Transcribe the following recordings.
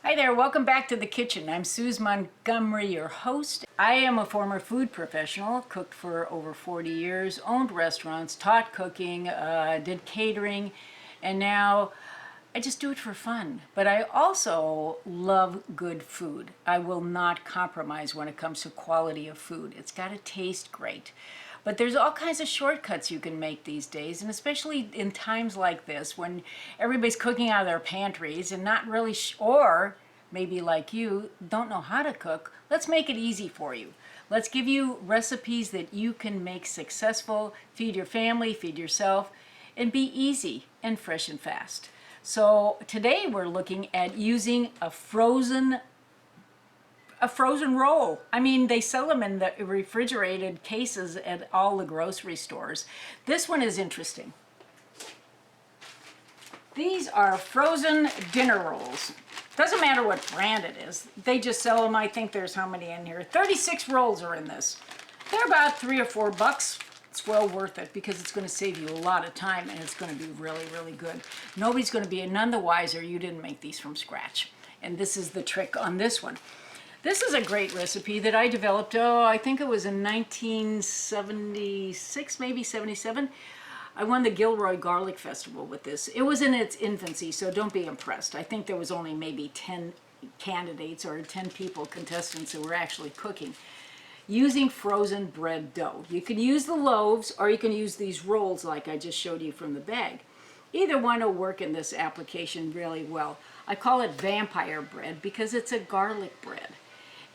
Hi there, welcome back to the kitchen. I'm Suze Montgomery, your host. I am a former food professional, cooked for over 40 years, owned restaurants, taught cooking, did catering, and now I just do it for fun. But I also love good food. I will not compromise when it comes to quality of food. It's got to taste great. But there's all kinds of shortcuts you can make these days, and especially in times like this when everybody's cooking out of their pantries and not really, or maybe like you, don't know how to cook. Let's make it easy for you. Let's give you recipes that you can make successful, feed your family, feed yourself, and be easy and fresh and fast. So today we're looking at using a frozen roll. I mean, they sell them in the refrigerated cases at all the grocery stores. This one is interesting. These are frozen dinner rolls. Doesn't matter what brand it is. They just sell them. I think there's how many in here? 36 rolls are in this. They're about $3 or $4. It's well worth it because it's going to save you a lot of time and it's going to be really, really good. Nobody's going to be none the wiser you didn't make these from scratch. And this is the trick on this one. This is a great recipe that I developed, I think it was in 1976, maybe 77. I won the Gilroy Garlic Festival with this. It was in its infancy, so don't be impressed. I think there was only maybe 10 candidates or 10 people, contestants, who were actually cooking using frozen bread dough. You can use the loaves or you can use these rolls like I just showed you from the bag. Either one will work in this application really well. I call it vampire bread because it's a garlic bread.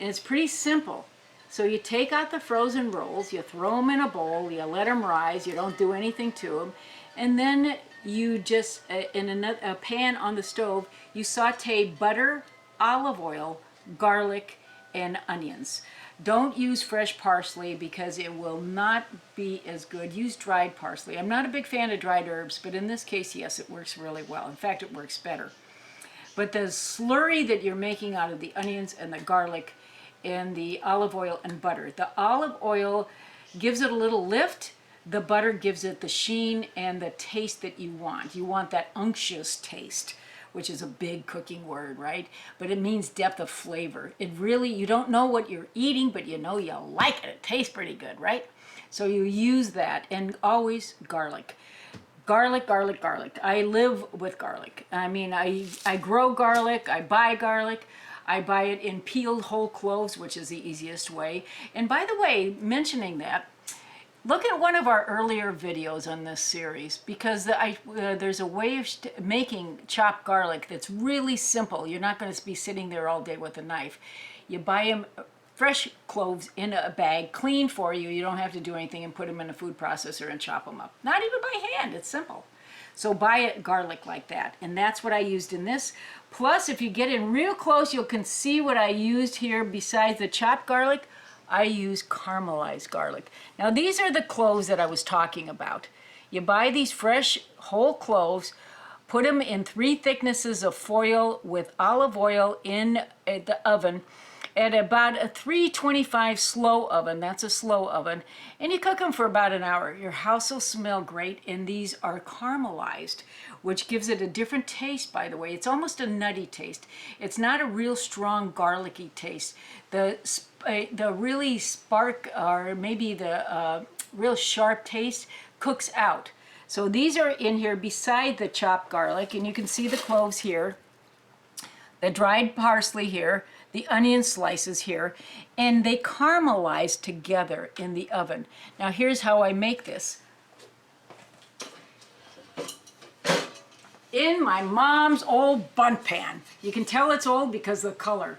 And it's pretty simple. So you take out the frozen rolls, you throw them in a bowl, you let them rise, you don't do anything to them, and then you just, in a pan on the stove, you saute butter, olive oil, garlic, and onions. Don't use fresh parsley because it will not be as good. Use dried parsley. I'm not a big fan of dried herbs, but in this case, yes, it works really well. In fact, it works better. But the slurry that you're making out of the onions and the garlic and the olive oil and butter. The olive oil gives it a little lift. The butter gives it the sheen and the taste that you want. You want that unctuous taste, which is a big cooking word, right? But it means depth of flavor. It really, you don't know what you're eating, but you know you like it. It tastes pretty good, right? So you use that, and always garlic. Garlic, garlic, garlic. I live with garlic. I mean, I grow garlic, I buy garlic. I buy it in peeled whole cloves, which is the easiest way. And by the way, mentioning that, look at one of our earlier videos on this series because there's a way of making chopped garlic that's really simple. You're not going to be sitting there all day with a knife. You buy them fresh cloves in a bag, clean for you. You don't have to do anything and put them in a food processor and chop them up. Not even by hand. It's simple. So buy it garlic like that. And that's what I used in this. Plus, if you get in real close, you can see what I used here. Besides the chopped garlic, I use caramelized garlic. Now, these are the cloves that I was talking about. You buy these fresh whole cloves, put them in 3 thicknesses of foil with olive oil in the oven at about a 325 slow oven. That's a slow oven. And you cook them for about an hour. Your house will smell great, and these are caramelized, which gives it a different taste, by the way. It's almost a nutty taste. It's not a real strong garlicky taste. The really spark, or maybe the real sharp taste, cooks out. So these are in here beside the chopped garlic, and you can see the cloves here, the dried parsley here, the onion slices here, and they caramelize together in the oven. Now here's how I make this. In my mom's old bundt pan. You can tell it's old because of the color.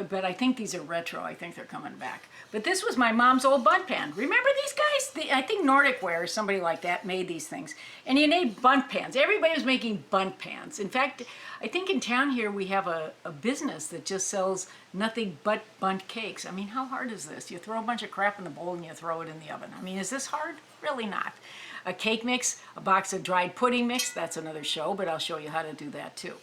But I think these are retro. I think they're coming back. But this was my mom's old bundt pan. Remember these guys? I think Nordic Ware or somebody like that made these things. And you need bundt pans. Everybody was making bundt pans. In fact, I think in town here we have a business that just sells nothing but bundt cakes. I mean, how hard is this? You throw a bunch of crap in the bowl and you throw it in the oven. I mean, is this hard? Really not. A cake mix, a box of dried pudding mix, that's another show, but I'll show you how to do that too.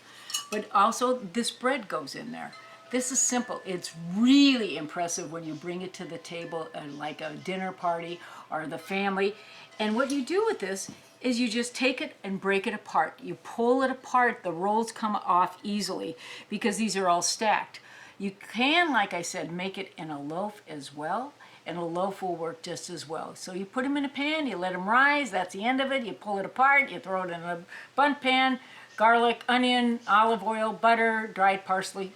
But also this bread goes in there. This is simple. It's really impressive when you bring it to the table like a dinner party or the family. And what you do with this is you just take it and break it apart. You pull it apart, the rolls come off easily because these are all stacked. You can, like I said, make it in a loaf as well, and a loaf will work just as well. So you put them in a pan, you let them rise, that's the end of it. You pull it apart, you throw it in a bundt pan, garlic, onion, olive oil, butter, dried parsley.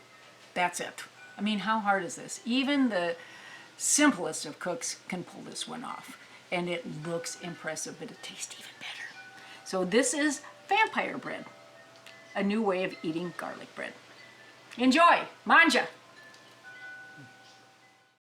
That's it. I mean, how hard is this? Even the simplest of cooks can pull this one off. And it looks impressive, but it tastes even better. So this is vampire bread, a new way of eating garlic bread. Enjoy! Manja!